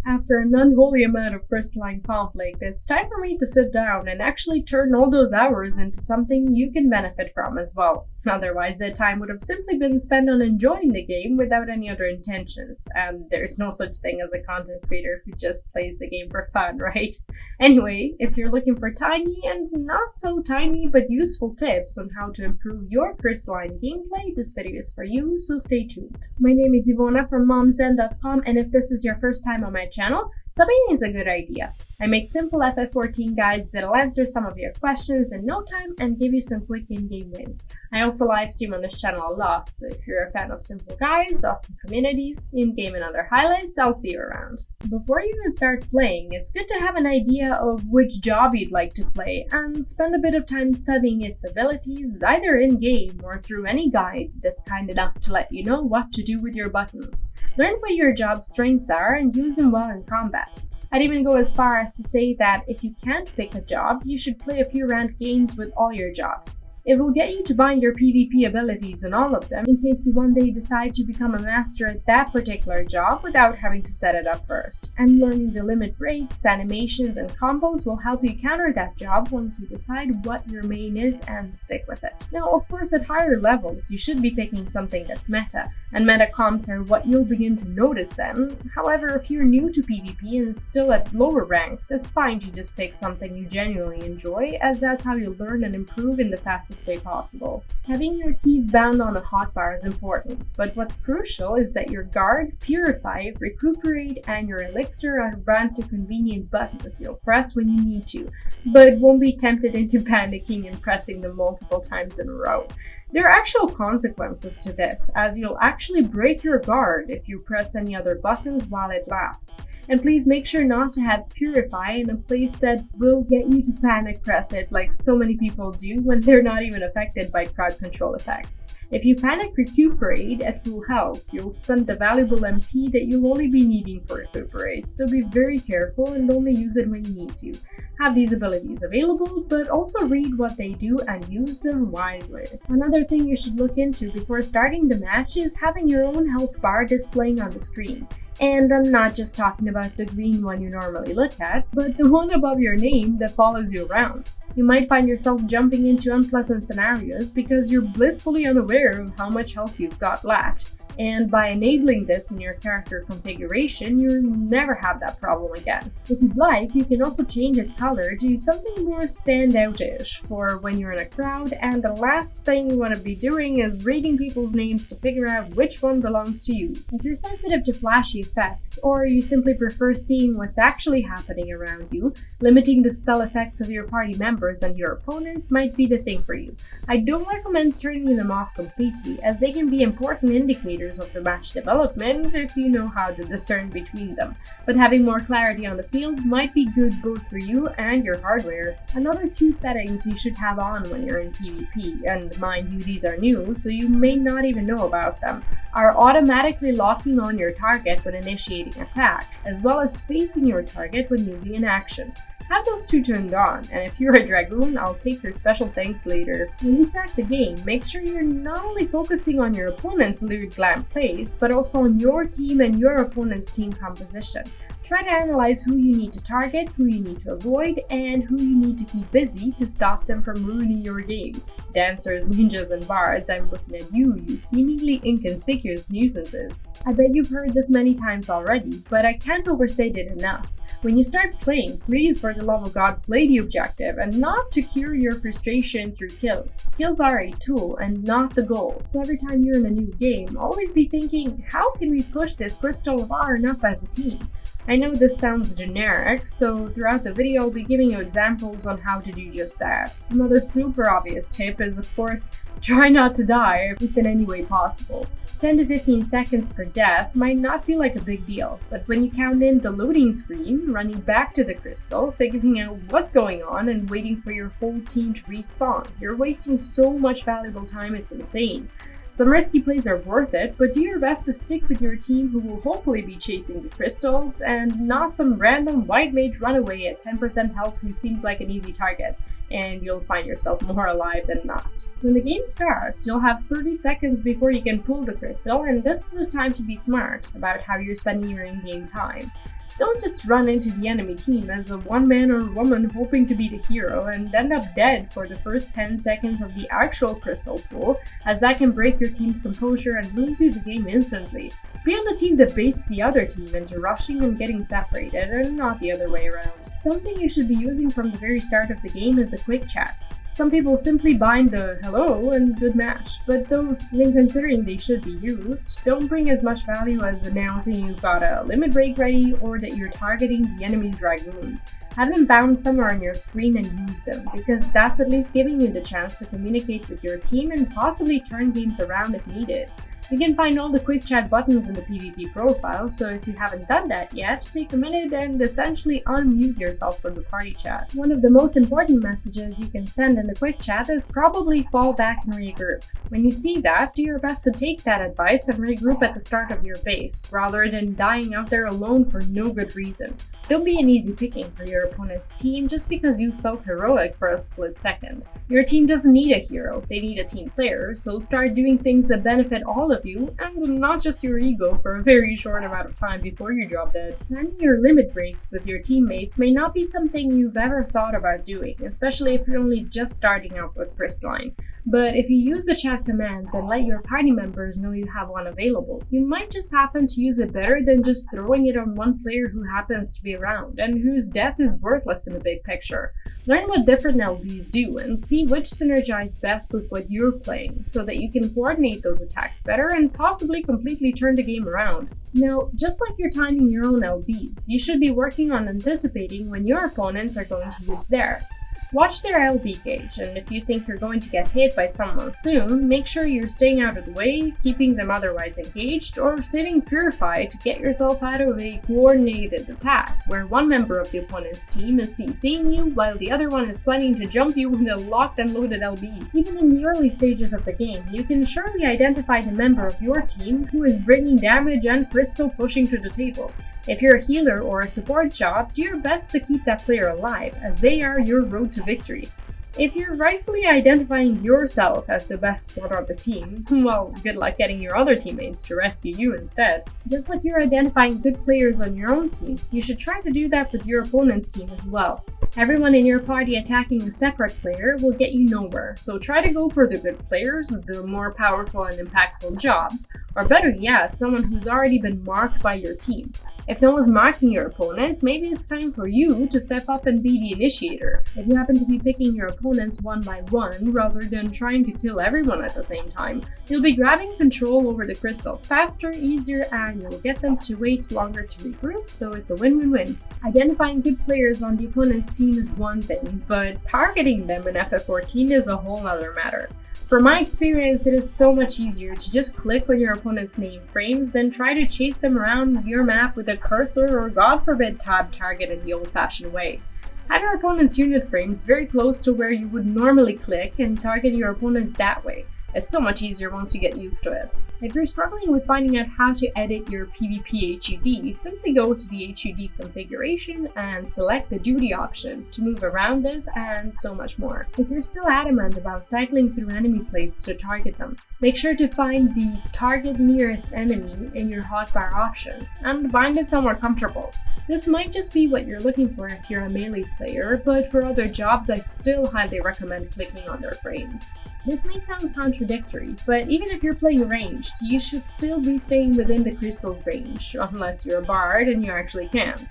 After an unholy amount of Crystalline Conflict, it's time for me to sit down and actually turn all those hours into something you can benefit from as well. Otherwise, that time would have simply been spent on enjoying the game without any other intentions, and there's no such thing as a content creator who just plays the game for fun, right? Anyway, if you're looking for tiny and not so tiny but useful tips on how to improve your Crystalline gameplay, this video is for you, so stay tuned. My name is Ivona from momsden.com, and if this is your first time on my channel, subbing is a good idea. I make simple FF14 guides that'll answer some of your questions in no time and give you some quick in-game wins. I also live stream on this channel a lot, so if you're a fan of simple guides, awesome communities, in-game and other highlights, I'll see you around. Before you even start playing, it's good to have an idea of which job you'd like to play and spend a bit of time studying its abilities, either in-game or through any guide that's kind enough to let you know what to do with your buttons. Learn what your job's strengths are and use them well in combat. I'd even go as far as to say that if you can't pick a job, you should play a few ranked games with all your jobs. It will get you to bind your PvP abilities on all of them in case you one day decide to become a master at that particular job without having to set it up first. And learning the limit breaks, animations, and combos will help you counter that job once you decide what your main is and stick with it. Now, of course, at higher levels, you should be picking something that's meta, and meta comps are what you'll begin to notice then. However, if you're new to PvP and still at lower ranks, it's fine to just pick something you genuinely enjoy, as that's how you'll learn and improve in the fastest way possible. Having your keys bound on a hotbar is important, but what's crucial is that your guard, purify, recuperate, and your elixir are bound to convenient buttons you'll press when you need to, but won't be tempted into panicking and pressing them multiple times in a row. There are actual consequences to this, as you'll actually break your guard if you press any other buttons while it lasts. And please make sure not to have Purify in a place that will get you to panic press it like so many people do when they're not even affected by crowd control effects. If you panic Recuperate at full health, you'll spend the valuable MP that you'll only be needing for Recuperate, so be very careful and only use it when you need to. Have these abilities available, but also read what they do and use them wisely. Another thing you should look into before starting the match is having your own health bar displaying on the screen. And I'm not just talking about the green one you normally look at, but the one above your name that follows you around. You might find yourself jumping into unpleasant scenarios because you're blissfully unaware of how much health you've got left. And by enabling this in your character configuration, you'll never have that problem again. If you'd like, you can also change its color to something more standout-ish for when you're in a crowd, and the last thing you want to be doing is reading people's names to figure out which one belongs to you. If you're sensitive to flashy effects, or you simply prefer seeing what's actually happening around you, limiting the spell effects of your party members and your opponents might be the thing for you. I don't recommend turning them off completely, as they can be important indicators of the match development if you know how to discern between them, but having more clarity on the field might be good both for you and your hardware. Another two settings you should have on when you're in PvP, and mind you, these are new, so you may not even know about them, are automatically locking on your target when initiating attack, as well as facing your target when using an action. Have those two turned on, and if you're a Dragoon, I'll take your special thanks later. When you start the game, make sure you're not only focusing on your opponent's lurid glam plates, but also on your team and your opponent's team composition. Try to analyze who you need to target, who you need to avoid, and who you need to keep busy to stop them from ruining your game. Dancers, ninjas, and bards, I'm looking at you, you seemingly inconspicuous nuisances. I bet you've heard this many times already, but I can't overstate it enough. When you start playing, please for the love of God play the objective and not to cure your frustration through kills. Kills are a tool and not the goal, so every time you're in a new game, always be thinking, how can we push this crystal far enough as a team? I know this sounds generic, so throughout the video I'll be giving you examples on how to do just that. Another super obvious tip is, of course, try not to die if in any way possible. 10 to 15 seconds per death might not feel like a big deal, but when you count in the loading screen, running back to the crystal, figuring out what's going on, and waiting for your whole team to respawn, you're wasting so much valuable time it's insane. Some risky plays are worth it, but do your best to stick with your team who will hopefully be chasing the crystals, and not some random white mage runaway at 10% health who seems like an easy target, and you'll find yourself more alive than not. When the game starts, you'll have 30 seconds before you can pull the crystal, and this is the time to be smart about how you're spending your in-game time. Don't just run into the enemy team as a one-man or woman hoping to be the hero and end up dead for the first 10 seconds of the actual crystal pool, as that can break your team's composure and lose you the game instantly. Be on the team that baits the other team into rushing and getting separated, and not the other way around. Something you should be using from the very start of the game is the quick chat. Some people simply bind the hello and good match, but those, when considering they should be used, don't bring as much value as announcing you've got a limit break ready or that you're targeting the enemy's dragoon. Have them bound somewhere on your screen and use them, because that's at least giving you the chance to communicate with your team and possibly turn games around if needed. You can find all the quick chat buttons in the PvP profile, so if you haven't done that yet, take a minute and essentially unmute yourself from the party chat. One of the most important messages you can send in the quick chat is probably fall back and regroup. When you see that, do your best to take that advice and regroup at the start of your base, rather than dying out there alone for no good reason. Don't be an easy picking for your opponent's team just because you felt heroic for a split second. Your team doesn't need a hero, they need a team player, so start doing things that benefit all of you, and not just your ego, for a very short amount of time before you drop dead. Planning your limit breaks with your teammates may not be something you've ever thought about doing, especially if you're only just starting out with Crystalline. But if you use the chat commands and let your party members know you have one available, you might just happen to use it better than just throwing it on one player who happens to be around, and whose death is worthless in the big picture. Learn what different LBs do, and see which synergize best with what you're playing, so that you can coordinate those attacks better and possibly completely turn the game around. Now, just like you're timing your own LBs, you should be working on anticipating when your opponents are going to use theirs. Watch their LB gauge, and if you think you're going to get hit by someone soon, make sure you're staying out of the way, keeping them otherwise engaged, or saving Purify to get yourself out of a coordinated attack, where one member of the opponent's team is CCing you while the other one is planning to jump you with a locked and loaded LB. Even in the early stages of the game, you can surely identify the member of your team who is bringing damage and crystal pushing to the table. If you're a healer or a support job, do your best to keep that player alive, as they are your road to victory. If you're rightfully identifying yourself as the best one on the team, well, good luck getting your other teammates to rescue you instead. Just like you're identifying good players on your own team, you should try to do that with your opponent's team as well. Everyone in your party attacking a separate player will get you nowhere, so try to go for the good players, the more powerful and impactful jobs, or better yet, someone who's already been marked by your team. If no one's marking your opponents, maybe it's time for you to step up and be the initiator. If you happen to be picking your opponents one by one, rather than trying to kill everyone at the same time, you'll be grabbing control over the crystal faster, easier, and you'll get them to wait longer to regroup, so it's a win-win-win. Identifying good players on the opponent's team is one thing, but targeting them in FF14 is a whole other matter. From my experience, it is so much easier to just click on your opponent's name frames than try to chase them around your map with a cursor or, God forbid, tab target in the old-fashioned way. Have your opponent's unit frames very close to where you would normally click and target your opponents that way. It's so much easier once you get used to it. If you're struggling with finding out how to edit your PvP HUD, simply go to the HUD configuration and select the duty option to move around this and so much more. If you're still adamant about cycling through enemy plates to target them, make sure to find the target nearest enemy in your hotbar options and bind it somewhere comfortable. This might just be what you're looking for if you're a melee player, but for other jobs I still highly recommend clicking on their frames. This may sound contradictory, but even if you're playing ranged, you should still be staying within the crystal's range, unless you're a bard and you actually can't.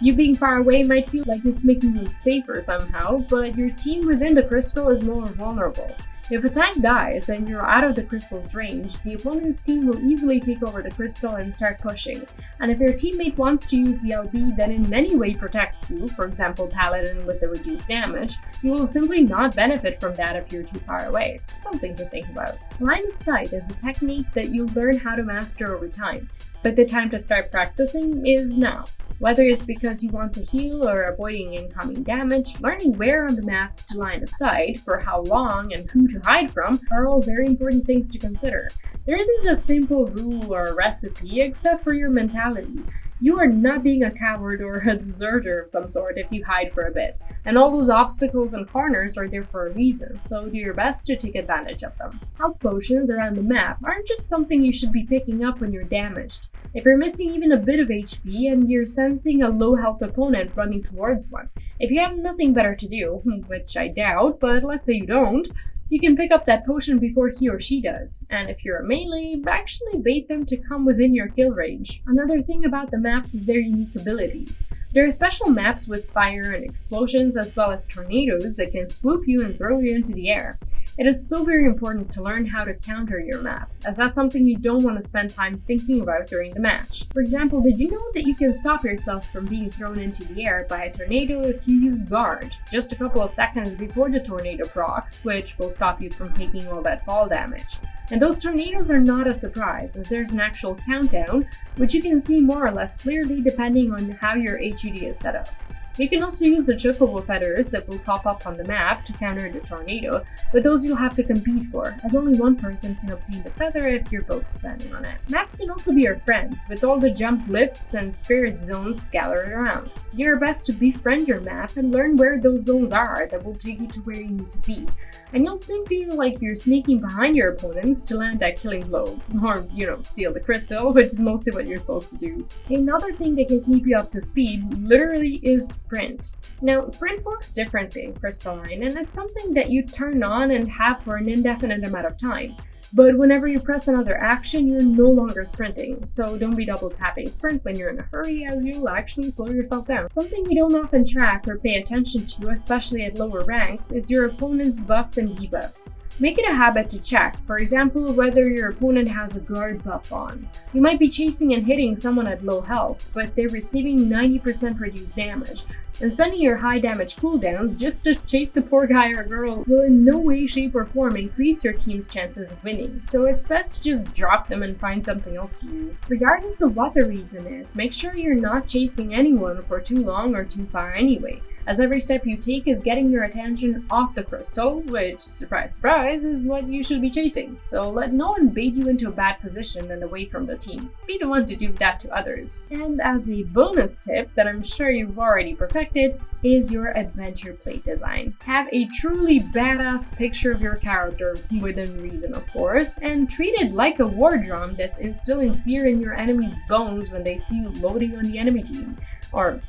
You being far away might feel like it's making you safer somehow, but your team within the crystal is more vulnerable. If a tank dies and you're out of the crystal's range, the opponent's team will easily take over the crystal and start pushing. And if your teammate wants to use the LB that in any way protects you, for example Paladin with the reduced damage, you will simply not benefit from that if you're too far away. Something to think about. Line of sight is a technique that you'll learn how to master over time, but the time to start practicing is now. Whether it's because you want to heal or avoiding incoming damage, learning where on the map to line of sight, for how long, and who to hide from are all very important things to consider. There isn't a simple rule or a recipe except for your mentality. You are not being a coward or a deserter of some sort if you hide for a bit, and all those obstacles and corners are there for a reason, so do your best to take advantage of them. Health potions around the map aren't just something you should be picking up when you're damaged. If you're missing even a bit of HP and you're sensing a low health opponent running towards one, if you have nothing better to do, which I doubt, but let's say you don't, you can pick up that potion before he or she does, and if you're a melee, actually bait them to come within your kill range. Another thing about the maps is their unique abilities. There are special maps with fire and explosions as well as tornadoes that can swoop you and throw you into the air. It is so very important to learn how to counter your map, as that's something you don't want to spend time thinking about during the match. For example, did you know that you can stop yourself from being thrown into the air by a tornado if you use guard, just a couple of seconds before the tornado procs, which will stop you from taking all that fall damage. And those tornadoes are not a surprise, as there's an actual countdown, which you can see more or less clearly depending on how your HUD is set up. You can also use the chocobo feathers that will pop up on the map to counter the tornado, but those you'll have to compete for, as only one person can obtain the feather if you're both standing on it. Maps can also be your friends, with all the jump lifts and spirit zones scattered around. Do your best to befriend your map and learn where those zones are that will take you to where you need to be, and you'll soon feel like you're sneaking behind your opponents to land that killing blow, or, steal the crystal, which is mostly what you're supposed to do. Another thing that can keep you up to speed literally is sprint. Now, sprint works differently in Crystalline, and it's something that you turn on and have for an indefinite amount of time. But whenever you press another action, you're no longer sprinting, so don't be double tapping sprint when you're in a hurry, as you'll actually slow yourself down. Something you don't often track or pay attention to, especially at lower ranks, is your opponent's buffs and debuffs. Make it a habit to check, for example, whether your opponent has a guard buff on. You might be chasing and hitting someone at low health, but they're receiving 90% reduced damage, and spending your high damage cooldowns just to chase the poor guy or girl will in no way, shape, or form increase your team's chances of winning, so it's best to just drop them and find something else to do. Regardless of what the reason is, make sure you're not chasing anyone for too long or too far anyway, as every step you take is getting your attention off the crystal, which, surprise surprise, is what you should be chasing. So let no one bait you into a bad position and away from the team. Be the one to do that to others. And as a bonus tip that I'm sure you've already perfected, is your adventure plate design. Have a truly badass picture of your character, within reason of course, and treat it like a war drum that's instilling fear in your enemy's bones when they see you loading on the enemy team. Or,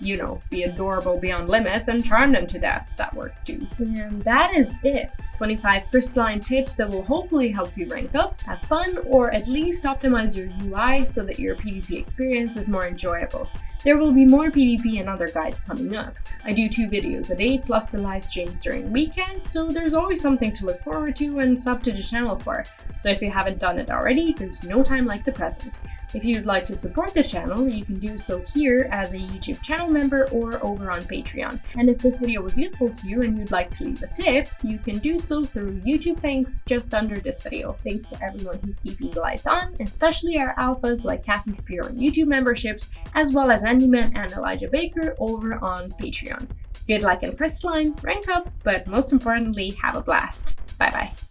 be adorable beyond limits and charm them to death. That works too. And that is it. 25 crystalline tips that will hopefully help you rank up, have fun, or at least optimize your UI so that your PvP experience is more enjoyable. There will be more PvP and other guides coming up. I do 2 videos a day plus the live streams during weekends, so there's always something to look forward to and sub to the channel for. So if you haven't done it already, there's no time like the present. If you'd like to support the channel, you can do so here as a YouTube channel member or over on Patreon. And if this video was useful to you and you'd like to leave a tip, you can do so through YouTube links just under this video. Thanks to everyone who's keeping the lights on, especially our alphas like Kathy Spear on YouTube memberships, as well as Andyman and Elijah Baker over on Patreon. Good luck in Crystalline, rank up, but most importantly, have a blast. Bye bye.